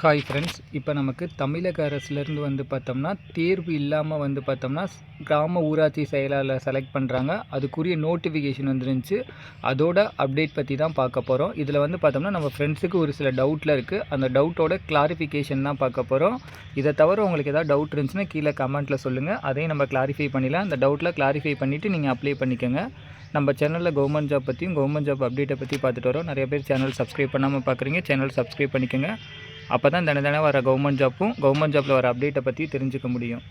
Hi friends, இப்போ நமக்கு தமிழக அரசுலேருந்து வந்து பார்த்தோம்னா தேர்வு இல்லாமல் வந்து பார்த்தோம்னா கிராம ஊராட்சி செயலாளர் செலக்ட் பண்ணுறாங்க. அதுக்குரிய நோட்டிஃபிகேஷன் வந்துருந்துச்சு. அதோட அப்டேட் பற்றி தான் பார்க்க போகிறோம். இதில் வந்து பார்த்தோம்னா நம்ம ஃப்ரெண்ட்ஸுக்கு ஒரு சில டவுட்டில் இருக்குது. அந்த டவுட்டோட கிளாரிஃபிகேஷன் தான் பார்க்க போகிறோம். இதை தவிர உங்களுக்கு ஏதாவது டவுட் இருந்துச்சுன்னா கீழே கமெண்ட்டில் சொல்லுங்கள். அதையும் நம்ம கிளாரிஃபை பண்ணிடலாம். அந்த டவுட்டில் கிளாரிஃபை பண்ணிவிட்டு நீங்கள் அப்ளை பண்ணிக்கோங்க. நம்ம சேனலில் கவர்மெண்ட் ஜாப் பற்றியும் கவர்மெண்ட் ஜாப் அப்டேட்டை பற்றி பார்த்துட்டு வரோம். நிறைய பேர் சேனல் சப்ஸ்கிரைப் பண்ணாமல் பார்க்குறீங்க. சேனல் சப்ஸ்கிரைப் பண்ணிக்கோங்க. அப்போ தான் தினம் வர கவர்மெண்ட் ஜாப்பில் வர அப்டேட்டை பற்றி தெரிஞ்சுக்க முடியும்.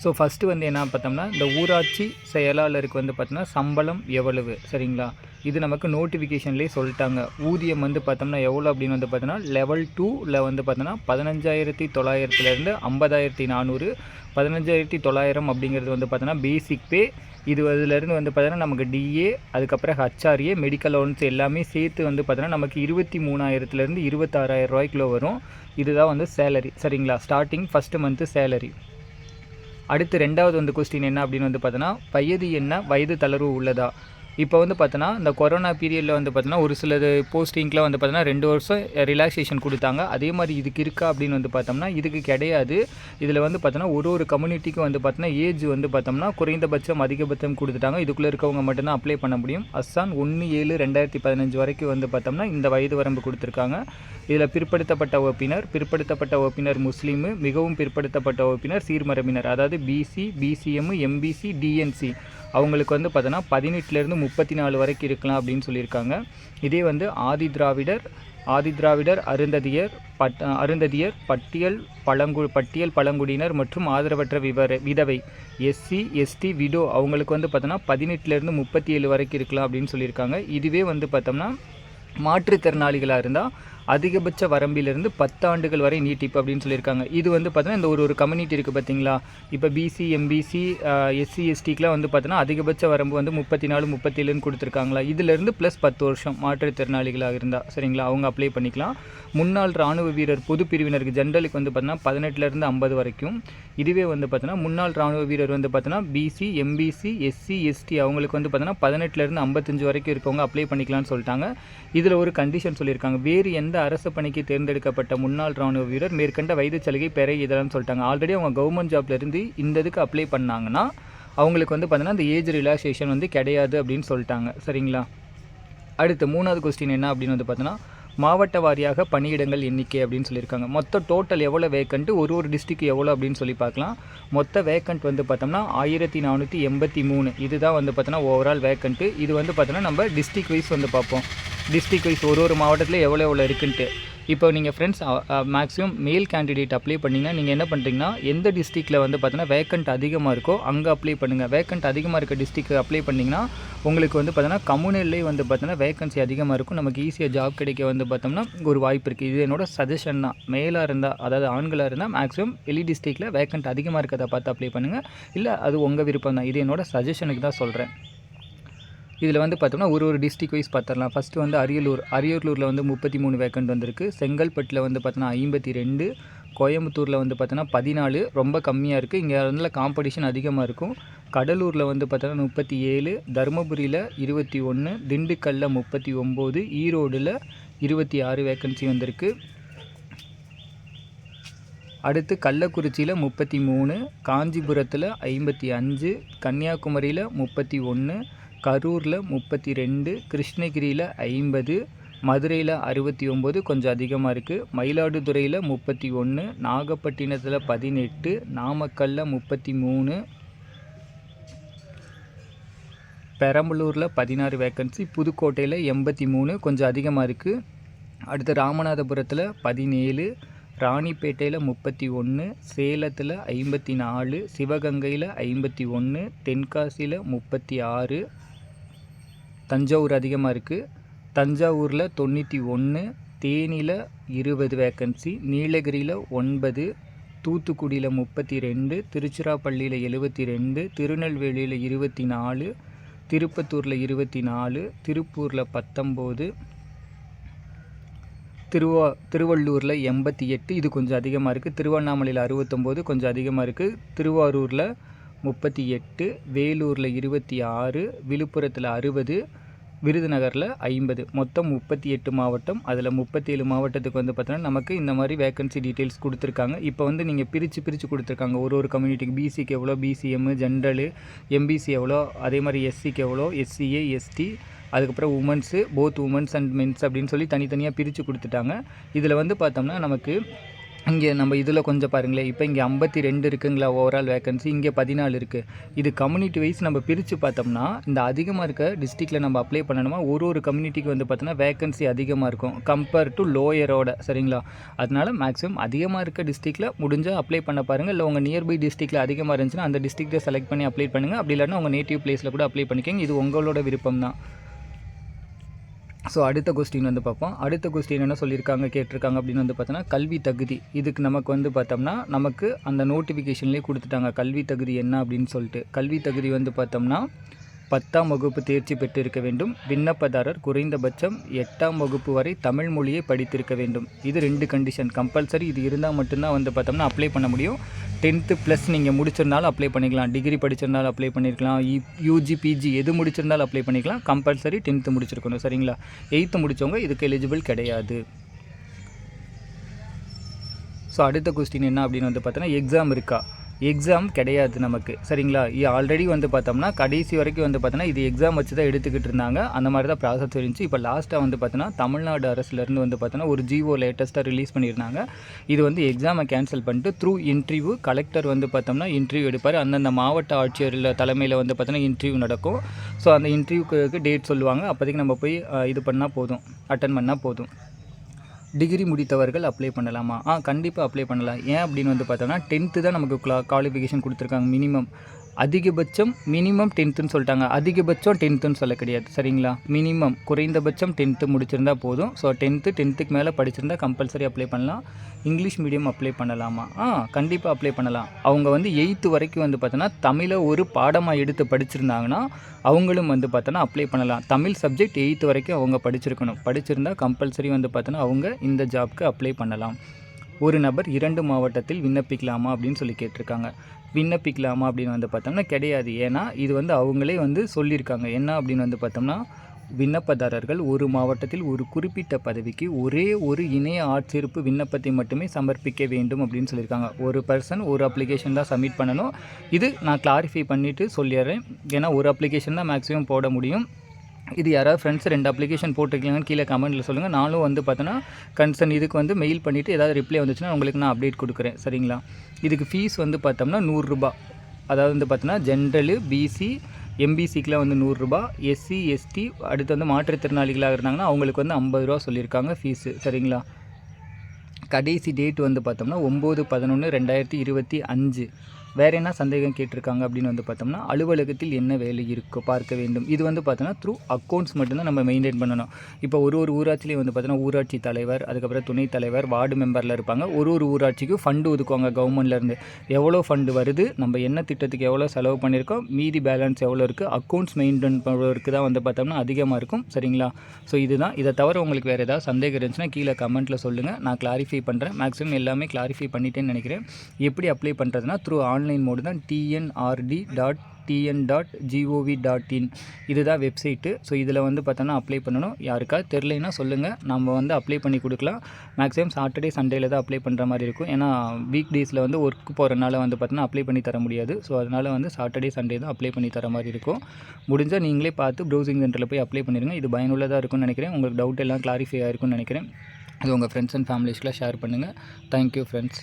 ஸோ ஃபஸ்ட்டு வந்து என்ன பார்த்தோம்னா, இந்த ஊராட்சி செயலாளருக்கு வந்து பார்த்தோம்னா சம்பளம் எவ்வளவு, சரிங்களா? இது நமக்கு நோட்டிஃபிகேஷன்லேயே சொல்லிட்டாங்க. ஊதியம் வந்து பார்த்தோம்னா எவ்வளோ அப்படின்னு வந்து பார்த்தோம்னா லெவல் 2ல் வந்து பார்த்தோம்னா 15,900 50,400 15,900 அப்படிங்கிறது வந்து பார்த்தோன்னா பேசிக் பே. இதுலேருந்து வந்து பார்த்தோன்னா நமக்கு டிஏ, அதுக்கப்புறம் ஹச்ஆர்ஏ, மெடிக்கல் அலோவன்ஸ் எல்லாமே சேர்த்து வந்து பார்த்தோன்னா நமக்கு 23,000 26,000 ரூபாய்க்குள்ளே வரும். இதுதான் வந்து சேலரி, சரிங்களா? Starting first month salary. அடுத்து ரெண்டாவது வந்து கொஸ்டின் என்ன அப்படின்னு வந்து பார்த்தோன்னா, வயது என்ன, வயது தளர்வு உள்ளதா? இப்போ வந்து பார்த்தோன்னா இந்த கொரோனா பீரியடில் வந்து பார்த்தோன்னா ஒரு சிலது போஸ்டிங்லாம் வந்து பார்த்தோன்னா 2 வருஷம் ரிலாக்ஸேஷன் கொடுத்தாங்க. அதே மாதிரி இதுக்கு இருக்கா அப்படின்னு வந்து பார்த்தோம்னா இதுக்கு கிடையாது. இதில் வந்து பார்த்தோன்னா ஒரு கம்யூனிட்டிக்கும் வந்து பார்த்தோன்னா ஏஜ் வந்து பார்த்தோம்னா குறைந்தபட்சம் அதிகபட்சம் கொடுத்துட்டாங்க. இதுக்குள்ளே இருக்கவங்க மட்டும்தான் அப்ளை பண்ண முடியும். அஸ்ஸான் 1/7/2015 வரைக்கும் வந்து பார்த்தோம்னா இந்த வயது வரம்பு கொடுத்துருக்காங்க. இதில் பிற்படுத்தப்பட்ட வகுப்பினர் முஸ்லீமு, மிகவும் பிற்படுத்தப்பட்ட வகுப்பினர் சீர்மரபினர், அதாவது பிசி, பிசிஎம், எம்பிசி, டிஎன்சி அவங்களுக்கு வந்து பார்த்தோன்னா 18லேருந்து 34 வரைக்கும் இருக்கலாம் அப்படின்னு சொல்லியிருக்காங்க. இதே வந்து ஆதிதிராவிடர், அருந்ததியர், பட்டியல் பழங்குடியினர் மற்றும் ஆதரவற்ற விதவை, எஸ்சி, எஸ்டி, விடோ அவங்களுக்கு வந்து பார்த்தோன்னா 18லேருந்து 37 வரைக்கும் இருக்கலாம் அப்படின்னு சொல்லியிருக்காங்க. இதுவே வந்து பார்த்தோம்னா மாற்றுத்திறனாளிகளாக இருந்தால் அதிகபட்ச வரம்பிலிருந்து 10 ஆண்டுகள் வரை நீட்டிப்பு அப்படின்னு சொல்லியிருக்காங்க. இது வந்து பார்த்தோன்னா இந்த ஒரு கம்யூனிட்டி இருக்குது பார்த்தீங்களா? இப்போ பிசி, எம்பிசி, எஸ்சி, எஸ்டிக்கெலாம் வந்து பார்த்தோன்னா அதிகபட்ச வரம்பு வந்து 34, 37ன்னு கொடுத்துருக்காங்களா? இதிலேருந்து ப்ளஸ் 10 வருஷம் மாற்றுத்திறனாளிகளாக இருந்தால், சரிங்களா, அவங்க அப்ளை பண்ணிக்கலாம். முன்னாள் இராணுவ வீரர் பொது பிரிவினருக்கு ஜென்ரலுக்கு வந்து பார்த்தோன்னா 18லேருந்து 50 வரைக்கும். இதுவே வந்து பார்த்தோன்னா முன்னாள் இராணுவ வீரர் வந்து பார்த்தோன்னா பிசி, எம்பிசி, எஸ்சி, எஸ்டி அவங்களுக்கு வந்து பார்த்தோன்னா 18லேருந்து 55 வரைக்கும் இருக்கவங்க அப்ளை பண்ணிக்கலாம்னு சொல்லிட்டாங்க. இதில் ஒரு கண்டிஷன் சொல்லியிருக்காங்க. வேறு எந்த அரசு பணிக்கு தேர்ந்தெடுக்கப்பட்ட முன்னாள் இராணுவ வீரர் மேற்கண்ட வயது சலுகை பெற இதெல்லாம் சொல்லிட்டாங்க. ஆல்ரெடி அவங்க கவர்மெண்ட் ஜாப்லேருந்து இந்த இதுக்கு அப்ளை பண்ணாங்கன்னா அவங்களுக்கு வந்து பார்த்தோன்னா இந்த ஏஜ் ரிலாக்ஸேஷன் வந்து கிடையாது அப்படின்னு சொல்லிட்டாங்க, சரிங்களா? அடுத்து 3வது கொஸ்டின் என்ன அப்படின்னு வந்து பார்த்தோன்னா, மாவட்ட வாரியாக பணியிடங்கள் எண்ணிக்கை அப்படின்னு சொல்லியிருக்காங்க. மொத்த டோட்டல் எவ்வளோ வேக்கண்ட்டு, ஒரு டிஸ்ட்ரிக்ட் எவ்வளோ அப்படின்னு சொல்லி பார்க்கலாம். மொத்த வேக்கண்ட் வந்து பார்த்தோம்னா 1483. இதுதான் வந்து பார்த்தோன்னா ஓவரால் வேக்கண்ட்டு. இது வந்து பார்த்தோன்னா நம்ம டிஸ்ட்ரிக்ட் வைஸ் வந்து பார்ப்போம். டிஸ்ட்ரிக்ட் வைஸ் ஒரு மாவட்டத்தில் எவ்வளோ இருக்குன்ட்டு. இப்போ நீங்கள் ஃப்ரெண்ட்ஸ் மேக்ஸிமம் மேல் கேண்டிடேட் அப்ளை பண்ணிங்கன்னா நீங்கள் என்ன பண்ணுறீங்கன்னா எந்த டிஸ்ட்ரிக்டில் வந்து பார்த்தோன்னா வேக்கண்ட் அதிகமாக இருக்கோ அங்கே அப்ளை பண்ணுங்கள். வேக்கண்ட் அதிகமாக இருக்க டிஸ்ட்ரிக்ட் அப்ளை பண்ணிங்கன்னா உங்களுக்கு வந்து பார்த்தோன்னா கம்யூனல்லே வந்து பார்த்தோன்னா வேக்கன்சி அதிகமாக இருக்கும். நமக்கு ஈஸியாக ஜாப் கிடைக்க வந்து பார்த்தோம்னா ஒரு வாய்ப்பு இருக்குது. இது என்னோட சஜஷன் தான். மேலாக இருந்தால், அதாவது ஆண்களாக இருந்தால் மேக்ஸிமம் வெளி டிஸ்ட்ரிக்டில் வேக்கண்ட் அதிகமாக இருக்கிறத பார்த்து அப்ளை பண்ணுங்கள். இல்லை அது உங்கள் விருப்பம் தான். இது என்னோட சஜஷனுக்கு தான் சொல்கிறேன். இதில் வந்து பார்த்தோம்னா ஒரு டிஸ்ட்ரிக் வைஸ் பார்த்துடலாம். ஃபஸ்ட்டு வந்து அரியலூரில் வந்து 33 வேக்கண்ட் வந்திருக்கு. செங்கல்பட்டில் வந்து பார்த்தோன்னா 52, கோயம்புத்தூரில் வந்து பார்த்தோன்னா 14, ரொம்ப கம்மியாக இருக்குது. இங்கே வந்து காம்படிஷன் அதிகமாக இருக்கும். கடலூரில் வந்து பார்த்தோன்னா 37, தருமபுரியில் 21, திண்டுக்கல்லில் 39, ஈரோடில் 26 வேக்கன்சி வந்திருக்கு. அடுத்து கள்ளக்குறிச்சியில் 33, காஞ்சிபுரத்தில் 55, கன்னியாகுமரியில் 31, கரூரில் 32, கிருஷ்ணகிரியில் 50, மதுரையில் 69 கொஞ்சம் அதிகமாக இருக்குது. மயிலாடுதுறையில் 31, நாகப்பட்டினத்தில் 18, நாமக்கல்லில் 33, பெரம்பலூரில் 16 வேக்கன்சி, புதுக்கோட்டையில் 83 கொஞ்சம் அதிகமாக இருக்குது. அடுத்து ராமநாதபுரத்தில் 17, ராணிப்பேட்டையில் 31, சேலத்தில் 54, சிவகங்கையில் 51, தென்காசியில் 36, தஞ்சாவூர் அதிகமாக இருக்குது. தஞ்சாவூரில் 91, தேனியில் 20 வேக்கன்சி, நீலகிரியில் 9, தூத்துக்குடியில் 32, திருச்சிராப்பள்ளியில் 72, திருநெல்வேலியில் 24, திருப்பத்தூரில் 24, திருப்பூரில் 19, திருவள்ளூரில் 88, இது கொஞ்சம் அதிகமாக இருக்குது. திருவண்ணாமலையில் 69 கொஞ்சம் அதிகமாக இருக்குது. திருவாரூரில் 38, வேலூரில் 26, விழுப்புரத்தில் 60, விருதுநகரில் 50, மொத்தம் 38 மாவட்டம். அதில் 37 மாவட்டத்துக்கு வந்து பார்த்தோன்னா நமக்கு இந்த மாதிரி வேக்கன்சி டீட்டெயில்ஸ் கொடுத்துருக்காங்க. இப்போ வந்து நீங்கள் பிரித்து கொடுத்துருக்காங்க. ஒரு கம்யூனிட்டிக்கு பிசிக்கு எவ்வளோ, பிசிஎம், ஜென்ரலு, எம்பிசி எவ்வளோ, அதே மாதிரி எஸ்சிக்கு எவ்வளோ, எஸ்சிஏ, எஸ்டி, அதுக்கப்புறம் womens, both womens and mens அப்படின்னு சொல்லி தனித்தனியாக பிரித்து கொடுத்துட்டாங்க. இதில் வந்து பார்த்தோம்னா நமக்கு இங்கே நம்ம இதில் கொஞ்சம் பாருங்களேன். இப்போ இங்கே 52 இருக்குங்களா ஓவரால் வேக்கன்சி, இங்கே 14 இருக்குது. இது கம்யூனிட்டி வைஸ் நம்ம பிரித்து பார்த்தோம்னா இந்த அதிகமாக இருக்க டிஸ்ட்ரிக்டில் நம்ம அப்ளை பண்ணணுமா, ஒரு கம்யூனிட்டிக்கு வந்து பார்த்தோன்னா வேக்கன்சி அதிகமாக இருக்கும் கம்பேர் டு லோயரோட. சரிங்களா? அதனால் மேக்ஸிமம் அதிகமாக இருக்க டிஸ்ட்ரிக்டில் முடிஞ்சால் அப்ளை பண்ண பாருங்கள். இல்லை உங்கள் நியர்பை டிஸ்ட்ரிக்டில் அதிகமாக இருந்துச்சுன்னா அந்த டிஸ்ட்ரிக்ட்டை செலக்ட் பண்ணி அப்ளை பண்ணுங்கள். அப்படி இல்லைன்னா உங்கள் நேட்டிவ் பிளேஸில் கூட அப்ளை பண்ணிக்கோங்க. இது உங்களோட விருப்பம் தான். ஸோ அடுத்த கொஸ்டின் வந்து பார்ப்போம். அடுத்த கொஸ்டின் என்ன சொல்லியிருக்காங்க கேட்டிருக்காங்க அப்படின்னு வந்து பார்த்தோன்னா கல்வி தகுதி. இதுக்கு நமக்கு வந்து பார்த்தோம்னா நமக்கு அந்த நோட்டிஃபிகேஷன்லேயே கொடுத்துட்டாங்க கல்வி தகுதி என்ன அப்படின்னு சொல்லிட்டு. கல்வி தகுதி வந்து பார்த்தோம்னா 10ஆம் வகுப்பு தேர்ச்சி பெற்றிருக்க வேண்டும். விண்ணப்பதாரர் குறைந்தபட்சம் 8ஆம் வகுப்பு வரை தமிழ் மொழியை படித்திருக்க வேண்டும். இது 2 கண்டிஷன் கம்பல்சரி. இது இருந்தால் மட்டும்தான் வந்து பார்த்தோம்னா அப்ளை பண்ண முடியும். 10th ப்ளஸ் நீங்கள் முடிச்சிருந்தாலும் அப்ளை பண்ணிக்கலாம். டிகிரி படிச்சிருந்தாலும் அப்ளை பண்ணியிருக்கலாம். யூஜி, பிஜி எது முடிச்சிருந்தாலும் அப்ளை பண்ணிக்கலாம். கம்பல்சரி 10th முடிச்சிருக்கணும். சரிங்களா? 8th முடித்தவங்க இதுக்கு எலிஜிபிள் கிடையாது. ஸோ அடுத்த கொஸ்டின் என்ன அப்படின்னு வந்து பார்த்தோன்னா எக்ஸாம் இருக்கா. எக்ஸாம் கிடையாது நமக்கு. சரிங்களா? ஆல்ரெடி வந்து பார்த்தோம்னா கடைசி வரைக்கும் வந்து பார்த்தோன்னா இது எக்ஸாம் வச்சு தான் எடுத்துக்கிட்டு இருந்தாங்க. அந்த மாதிரி தான் ப்ராசஸ் இருந்துச்சு. இப்போ லாஸ்ட்டாக வந்து பார்த்தோன்னா தமிழ்நாடு அரசுலேருந்து வந்து பார்த்தோன்னா ஒரு ஜிஓ லேட்டஸ்ட்டாக ரிலீஸ் பண்ணியிருந்தாங்க. இது வந்து எக்ஸாமை கேன்சல் பண்ணிட்டு த்ரூ இன்டர்வியூ கலெக்டர் வந்து பார்த்தோம்னா இன்டர்வியூ எடுப்பார். அந்தந்த மாவட்ட ஆட்சியர் தலைமையில் வந்து பார்த்தோன்னா இன்டர்வியூ நடக்கும். ஸோ அந்த இன்டர்வியூக்கு டேட் சொல்லுவாங்க. அப்போதைக்கு நம்ம போய் இது பண்ணால் போதும், அட்டன் பண்ணால் போதும். டிகிரி முடித்தவர்கள் அப்ளை பண்ணலாமா? கண்டிப்பாக அப்ளை பண்ணலாம். ஏன் அப்படின்னு வந்து பார்த்தோம்னா 10th தான் நமக்கு குவாலிஃபிகேஷன் கொடுத்துருக்காங்க. அதிகபட்சம் மினிமம் 10th சொல்லிட்டாங்க. அதிகபட்சம் 10th சொல்ல கிடையாது. சரிங்களா? மினிமம் குறைந்தபட்சம் 10th முடிச்சிருந்தா போதும். ஸோ 10th மேலே படிச்சிருந்தா கம்பல்சரி அப்ளை பண்ணலாம். இங்கிலீஷ் மீடியம் அப்ளை பண்ணலாமா? கண்டிப்பாக அப்ளை பண்ணலாம். அவங்க வந்து 8th வரைக்கும் வந்து பார்த்தோன்னா தமிழை ஒரு பாடமாக எடுத்து படிச்சிருந்தாங்கன்னா அவங்களும் வந்து பார்த்தோன்னா அப்ளை பண்ணலாம். தமிழ் சப்ஜெக்ட் 8th வரைக்கும் அவங்க படிச்சிருந்தால் கம்பல்சரி வந்து பார்த்தோன்னா அவங்க இந்த ஜாப்க்கு அப்ளை பண்ணலாம். ஒரு நபர் 2 மாவட்டத்தில் விண்ணப்பிக்கலாமா அப்படின்னு சொல்லி கேட்டிருக்காங்க. விண்ணப்பிக்கலாமா அப்படின்னு வந்து பார்த்தோம்னா கிடையாது. ஏன்னா இது வந்து அவங்களே வந்து சொல்லியிருக்காங்க. என்ன அப்படின்னு வந்து பார்த்தோம்னா விண்ணப்பதாரர்கள் ஒரு மாவட்டத்தில் ஒரு குறிப்பிட்ட பதவிக்கு ஒரே ஒரு இணைய ஆட்சேர்ப்பு விண்ணப்பத்தை மட்டுமே சமர்ப்பிக்க வேண்டும் அப்படின்னு சொல்லியிருக்காங்க. ஒரு பர்சன் ஒரு அப்ளிகேஷன் தான் சப்மிட் பண்ணணும். இது நான் கிளாரிஃபை பண்ணிவிட்டு சொல்லிடுறேன். ஏன்னா ஒரு அப்ளிகேஷன் தான் மேக்ஸிமம் போட முடியும். இது யாராவது ஃப்ரெண்ட்ஸ் 2 அப்ளிகேஷன் போட்டிருக்கீங்கன்னு கீழே கமெண்ட்டில் சொல்லுங்கள். நானும் வந்து பார்த்தோன்னா கன்சர்ன் இதுக்கு வந்து மெயில் பண்ணிவிட்டு ஏதாவது ரிப்ளை வந்துச்சுன்னா உங்களுக்கு நான் அப்டேட் கொடுக்குறேன். சரிங்களா? இதுக்கு ஃபீஸ் வந்து பார்த்தோம்னா 100 ரூபா. அதாவது வந்து பார்த்தோன்னா ஜென்ரலு, பிசி, எம்பிசிக்கெலாம் வந்து 100 ரூபா. எஸ்சி, எஸ்டி அடுத்து வந்து மாற்றுத்திறனாளிகளாக இருந்தாங்கன்னா அவங்களுக்கு வந்து 50 ரூபா சொல்லியிருக்காங்க ஃபீஸு. சரிங்களா? கடைசி டேட் வந்து பார்த்தோம்னா 9/11/2025. வேறு என்ன சந்தேகம் கேட்டிருக்காங்க அப்படின்னு வந்து பார்த்தோம்னா அலுவலகத்தில் என்ன வேலை இருக்கோ பார்க்க வேண்டும். இது வந்து பார்த்தோன்னா த்ரூ அக்கௌண்ட்ஸ் மட்டும்தான் நம்ம மெயின்டைன் பண்ணணும். இப்போ ஒரு ஊராட்சியிலையும் வந்து பார்த்தோன்னா ஊராட்சி தலைவர், அதுக்கப்புறம் துணைத் தலைவர், வார்டு மெம்பரில் இருப்பாங்க. ஒரு ஊராட்சிக்கும் ஃபண்டு ஒதுக்குவாங்க கவர்மெண்ட்லேருந்து. எவ்வளோ ஃபண்டு வருது, நம்ம என்ன திட்டத்துக்கு எவ்வளோ செலவு பண்ணியிருக்கோம், மீதி பேலன்ஸ் எவ்வளோ இருக்குது, அக்கௌண்ட்ஸ் மெயின்டைன் பண்ணுறதுக்கு தான் வந்து பார்த்தோம்னா அதிகமாக இருக்கும். சரிங்களா? ஸோ இதுதான். இதை தவிர உங்களுக்கு வேறு ஏதாவது சந்தேகம் இருந்துச்சுன்னா கீழே கமெண்ட்டில் சொல்லுங்கள். நான் கிளாரிஃபை பண்ணுறேன். மேக்ஸிமம் எல்லாமே கிளாரிஃபை பண்ணிட்டேன்னு நினைக்கிறேன். எப்படி அப்ளை பண்ணுறதுனா த்ரூ ஆன்லைன் மோடு தான். tnrd.tn.gov.in இதுதான் வெப்சைட்டு. ஸோ இதில் வந்து பார்த்தோன்னா அப்ளை பண்ணணும். யாருக்காவது தெரிலைன்னா சொல்லுங்கள், நம்ம வந்து அப்ளை பண்ணி கொடுக்கலாம். மேக்ஸிமம் சாட்டர்டே சண்டேல தான் அப்ளை பண்ணுற மாதிரி இருக்கும். ஏன்னா வீக் டேஸில் வந்து ஒர்க் போகிறனால வந்து பார்த்தோன்னா அப்ளை பண்ணி தர முடியாது. ஸோ அதனால் வந்து சாட்டர்டே சண்டே தான் அப்ளை பண்ணி தர மாதிரி இருக்கும். முடிஞ்சால் நீங்களே பார்த்து ப்ரௌசிங் சென்டரில் போய் அப்ளை பண்ணிடுங்க. இது பயனுள்ளதாக இருக்கும்னு நினைக்கிறேன். உங்களுக்கு டவுட் எல்லாம் கிளாரிஃபை ஆகிருக்கும்னு நினைக்கிறேன். இது உங்கள் ஃப்ரெண்ட்ஸ் அண்ட் ஃபேமிலிஸ்க்குலாம் ஷேர் பண்ணுங்கள். Thank you friends.